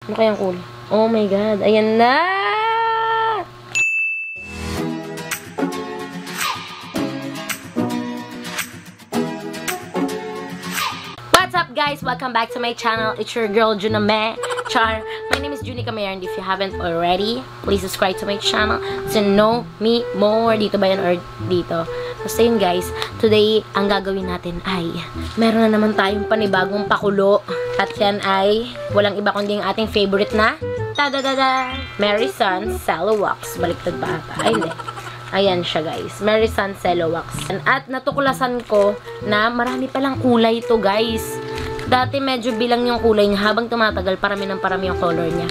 Ano kayang kulay? Oh my God. Ayan na! What's up, guys? Welcome back to my channel. It's your girl, Juname Char. My name is Junie Camera, and if you haven't already, please subscribe to my channel to know me more. Dito ba yan or dito? So, yun guys, today, ang gagawin natin ay meron na naman tayong panibagong pakulo. At yan ay walang iba kundi ang ating favorite na ta-da-da-da! Mary Sun Cello Wax. Baliktad pa ata. Ay, hindi. Ayan siya guys. Mary Sun Cello Wax. At natuklasan ko na marami palang kulay to guys. Dati medyo bilang yung kulay niya. Habang tumatagal, parami ng parami yung color niya.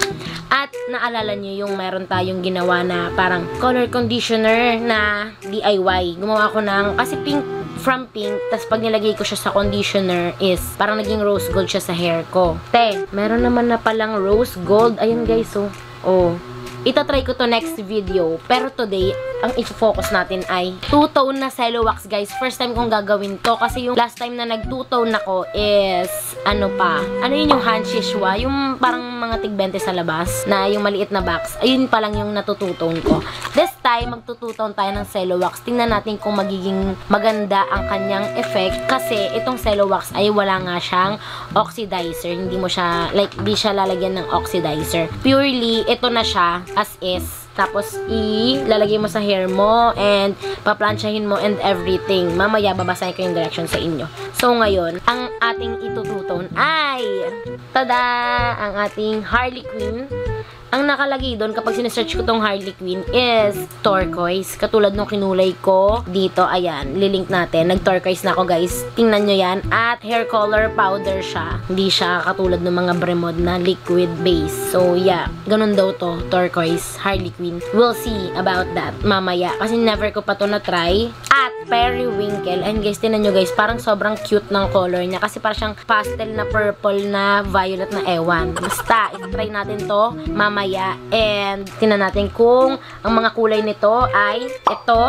At naalala niyo yung meron tayong ginawa na parang color conditioner na DIY. Gumawa ko ng, kasi pink from pink, tas pag nilagay ko siya sa conditioner is parang naging rose gold siya sa hair ko. Meron naman na palang rose gold. Ayan guys, oh. Itatry ko to next video. Pero today, ang i-focus natin ay two-tone na cello wax, guys. First time kong gagawin to. Kasi yung last time na nag-two-tone ako is, ano yun yung Hanshishwa? Yung parang mga tig-20 sa labas, na yung maliit na box. Ayun pa lang yung natututone ko. This time, mag-two-tone tayo ng cello wax. Tingnan natin kung magiging maganda ang kanyang effect. Kasi itong cello wax ay wala nga siyang oxidizer. Hindi mo siya, like, di siya lalagyan ng oxidizer. Purely, ito na siya as is. Tapos, ilalagay mo sa hair mo and paplansyahin mo and everything. Mamaya, babasahin ko yung direction sa inyo. So, ngayon, ang ating itututone ay tada! Ang ating Harley Quinn. Ang nakalagay doon kapag sinesearch ko tong Harley Quinn is turquoise. Katulad nung kinulay ko dito. Ayan, lilink natin. Nag-turquoise na ako guys. Tingnan nyo yan. At hair color powder siya. Hindi siya katulad ng mga Bremod na liquid base. So yeah, ganun daw to. Turquoise, Harley Quinn. We'll see about that mamaya. Kasi never ko pa to na-try. At periwinkle. And guys, tingnan nyo guys. Parang sobrang cute ng color niya. Kasi parang siyang pastel na purple na violet na ewan. Basta, itry natin to mamaya. And tingnan natin kung ang mga kulay nito ay ito.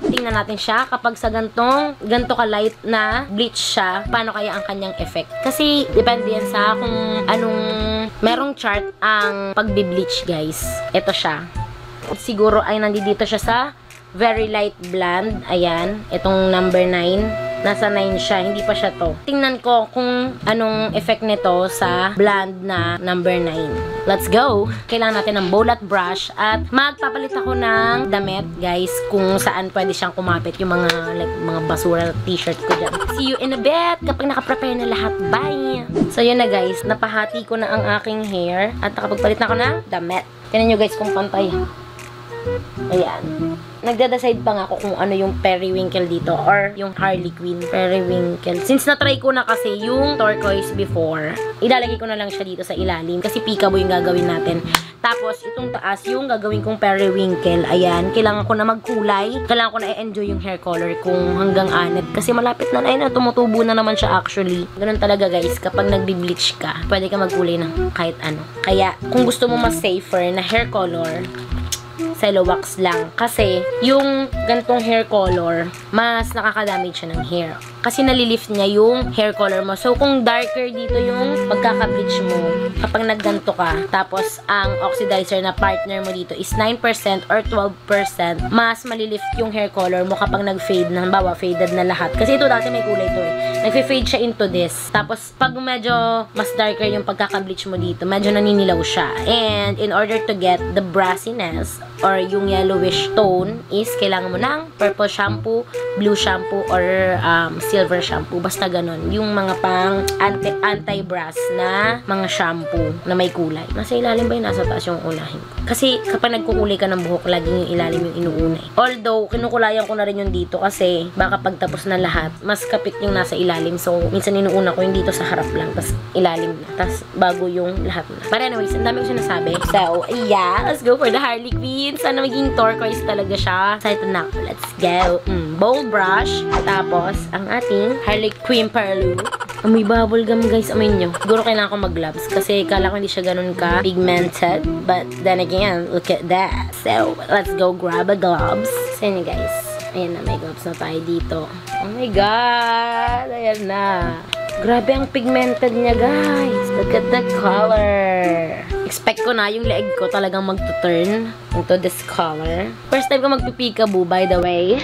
Tingnan natin siya kapag sa ganto ka light na bleach siya, paano kaya ang kanyang effect. Kasi depende yan sa kung anong merong chart ang pagbi-bleach guys. Ito siya. Siguro ay nandito siya sa very light blonde. Ayan, itong number 9. Nasa 9 siya, hindi pa siya to. Tingnan ko kung anong effect nito sa blonde na number 9. Let's go! Kailangan natin ng bowl at brush at magpapalit ako ng damit, guys, kung saan pwede siyang kumapit yung mga, like, mga basura t-shirt ko dyan. See you in a bit kapag nakaprepare na lahat. Bye! So, yun na guys. Napahati ko na ang aking hair at nakapagpalit na ako ng damit. Tingnan nyo guys kung pantay. Ayan. Nagda-decide pa nga ako kung ano yung periwinkle dito or yung Harley Quinn periwinkle. Since na-try ko na kasi yung turquoise before, ilalagay ko na lang siya dito sa ilalim kasi peekaboo yung gagawin natin. Tapos, itong taas yung gagawin kong periwinkle. Ayan, kailangan ko na magkulay. Kailangan ko na i-enjoy yung hair color kung hanggang anet. Kasi malapit na, ayun na, tumutubo na naman siya actually. Ganun talaga guys, kapag nagbi-bleach ka, pwede ka magkulay ng kahit ano. Kaya, kung gusto mo mas safer na hair color, cello wax lang. Kasi, yung gantong hair color, mas nakaka-damage siya ng hair. Kasi nalilift niya yung hair color mo. So, kung darker dito yung pagkaka-bleach mo, kapag nagganto ka, tapos ang oxidizer na partner mo dito is 9% or 12%, mas malilift yung hair color mo kapag nag-fade na. Halimbawa, faded na lahat. Kasi ito dati may kulay to eh. Nag-fade siya into this. Tapos, pag medyo mas darker yung pagkaka-bleach mo dito, medyo naninilaw siya. And, in order to get the brassiness or yung yellowish tone is kailangan mo ng purple shampoo, blue shampoo, or silver shampoo. Basta ganun. Yung mga pang anti-brass na mga shampoo na may kulay. Nasa ilalim ba yun? Nasa taas yung unahin ko. Kasi kapag nagkukulay ka ng buhok, laging yung ilalim yung inuuna eh. Although, kinukulayan ko na rin yung dito kasi baka pagtapos na lahat, mas kapit yung nasa ilalim. So, minsan inuuna ko yung dito sa harap lang. Tapos ilalim na. Tapos bago yung lahat na. But anyways, ang dami ko sinasabi. So, yeah. Let's go for the Harley Quinn. Sana maging turquoise talaga siya. Excited na ako. Let's go. Bold brush. Tapos, ang ating Harley Quinn Perlu. Amoy bubble gum guys. Amoy nyo. Siguro kailangan ko mag-gloves. Kasi kala ko hindi siya ganun ka pigmented. But then again, look at that. So, let's go grab a gloves. So, yun guys. Ayan na, may gloves na tayo dito. Oh my God! Ayan na. Grabe ang pigmented niya, guys. Look at the color. Expect ko na yung leeg ko talagang mag-turn into this color. First time ko magpipikaboo, by the way.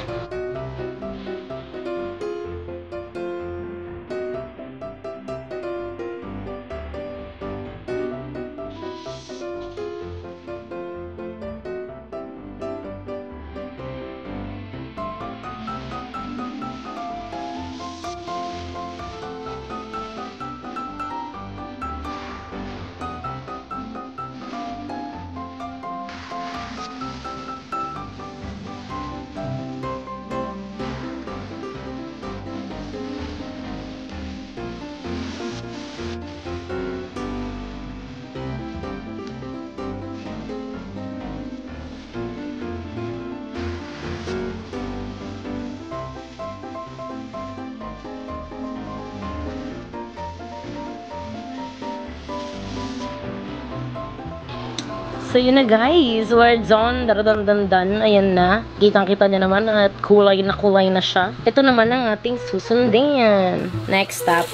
So, yun na guys. We're done. Daradandandan. Ayan na. Kitang-kita niya naman at kulay na siya. Ito naman ang ating susundin. Next step.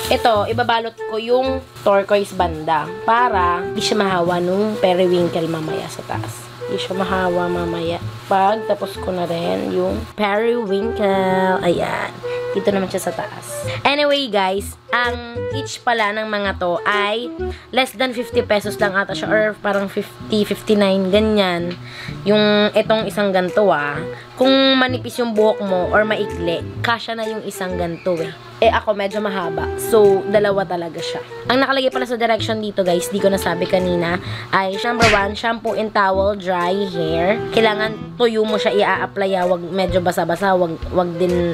Ito, ibabalot ko yung turquoise banda para di siya mahawa nung periwinkle mamaya sa taas. Di siya mahawa mamaya. Pag tapos ko na rin yung periwinkle. Ayan. Dito naman siya sa taas. Anyway, guys, ang each pala ng mga to ay less than 50 pesos lang ata siya or parang 50, 59, ganyan. Yung itong isang ganto kung manipis yung buhok mo or maikli, kasya na yung isang ganto Eh ako medyo mahaba. So, dalawa talaga siya. Ang nakalagay pala sa direction dito, guys, di ko nasabi kanina, ay number 1, shampoo and towel, dry hair. Kailangan tuyo mo siya i-a-apply, wag medyo basa-basa, wag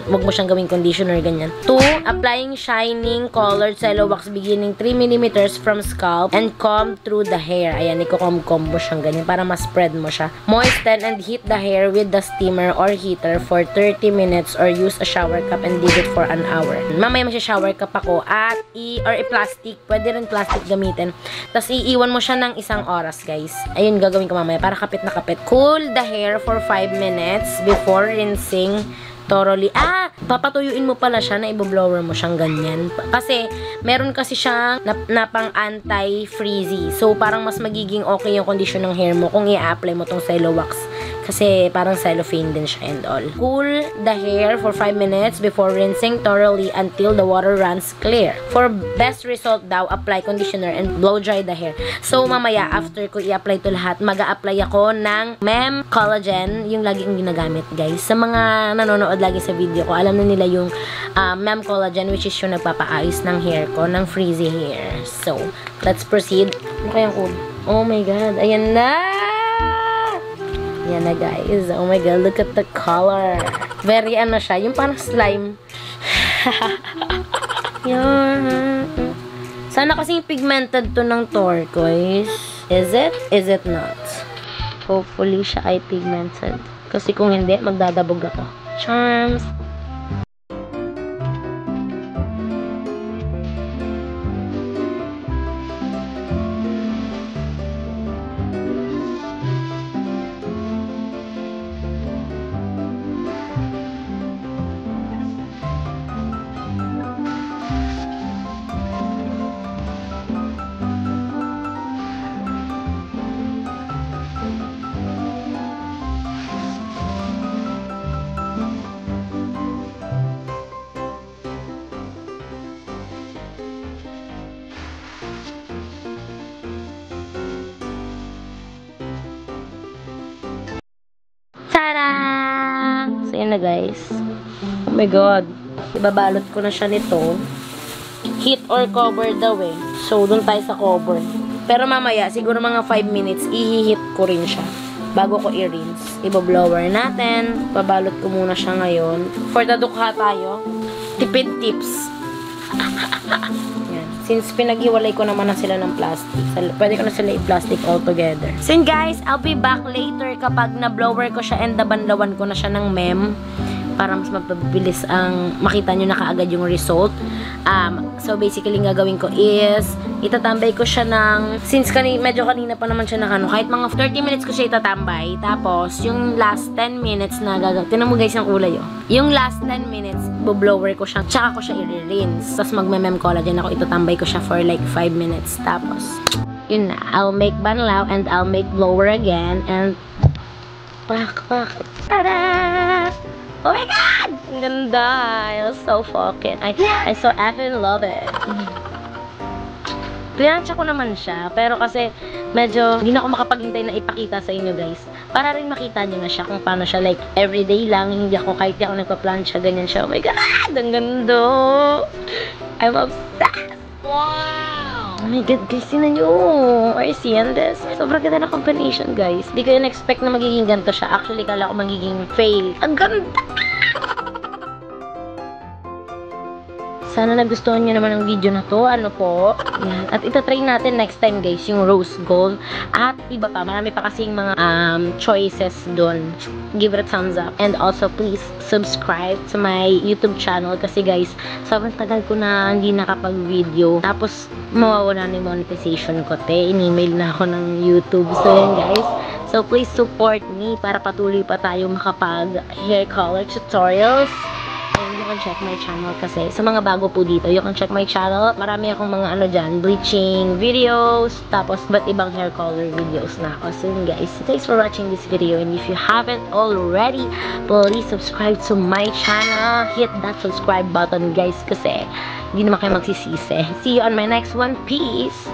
mo siyang gawing conditioner, ganyan. 2, applying shining colored cello wax beginning 3 mm from scalp and comb through the hair. Ayan, iko-comb mo siyang ganyan para ma-spread mo siya. Moisten and heat the hair with the steamer or heater for 30 minutes or use a shower cap and leave it for an hour. Mamaya masya-shower cap ako at i-plastic. Pwede rin plastic gamitin. Tapos iiwan mo siya ng 1 oras, guys. Ayun, gagawin ko mamaya para kapit na kapit. Cool the hair for 5 minutes before rinsing thoroughly. Papatuyuin mo pala siya na i-blower mo siyang ganyan. Kasi, meron kasi siyang na pang anti-frizzy. So, parang mas magiging okay yung condition ng hair mo kung i-apply mo tong cello wax. Kasi, parang cellophane din siya and all. Cool the hair for 5 minutes before rinsing thoroughly until the water runs clear. For best result daw, apply conditioner and blow dry the hair. So, mamaya, after ko i-apply to lahat, mag-a-apply ako ng Mem Collagen, yung lagi kong ginagamit, guys. Sa mga nanonood lagi sa video ko, alam na nila yung Mem Collagen, which is yung nagpapaayos ng hair ko, ng frizzy hair. So, let's proceed. Ano kayang cool? Oh my God, ayan na! Yan na, guys. Oh my God, look at the color. Very ano siya, yung parang slime. Yan. Sana kasi pigmented to ng turquoise. Is it? Is it not? Hopefully siya ay pigmented. Kasi kung hindi, magdadabog ako. Charms. So, yun na, guys. Oh my God. Ibabalot ko na siya nito. Heat or cover daw eh. So, dun tayo sa cover. Pero mamaya, siguro mga 5 minutes, i-heat ko rin siya. Bago ko i-rinse. Ibablower natin. Babalot ko muna siya ngayon. For the dukha tayo. Tipid tips. Yan. Since pinaghiwalay ko naman na sila ng plastic, pwede ko na sila i-plastic all together. So guys, I'll be back later kapag na-blower ko siya and nabanlawan ko na siya ng Mem para mas mapabilis ang makita nyo na kaagad yung result. So basically ang gagawin ko is itatambay ko siya ng, since medyo kanina pa naman siya nakano, kahit mga 30 minutes ko siya itatambay. Tapos yung last 10 minutes na gagawin, tinan mo guys yung kulay yung last 10 minutes bublower ko siya, tsaka ko siya i-rinse. Tapos magme-mem collagen ako, itatambay ko siya for like 5 minutes. Tapos yun na, I'll make banlaw and I'll make blower again and pak. Tada! Oh my god! Ang ganda! I was so fucking I so effing love it. Pinansya ko naman siya, pero kasi medyo hindi na ako makapaghintay na ipakita sa inyo guys. Para rin makita nyo na siya kung paano siya, like everyday lang, hindi ako kahit di ako nagpa-plancha, ganyan siya. Oh my god! Ang ganda! I'm obsessed! Wow! Oh my god guys, sinan nyo! Are you seeing this? Sobrang ganda na combination guys. Di ko yun expect na magiging ganito siya. Actually, kala ko magiging fail. Ang ganda! Sana nagustuhan nyo naman ang video na to. Ano po? Yan. At itatry natin next time guys, yung rose gold. At iba pa, marami pa kasing mga choices dun. Give it a thumbs up. And also please subscribe to my YouTube channel. Kasi guys, sobrang tagal ko na hindi nakapag-video. Tapos mawawala na yung monetization ko. In-email na ako ng YouTube. So yan guys. So please support me para patuloy pa tayo makapag hair color tutorials. You can check my channel kasi sa mga bago po dito, you can check my channel. Marami akong mga ano dyan, bleaching videos, tapos ba't ibang hair color videos na ako. So guys, thanks for watching this video, and if you haven't already, please subscribe to my channel. Hit that subscribe button guys kasi hindi naman kayo magsisisi. See you on my next one. Peace!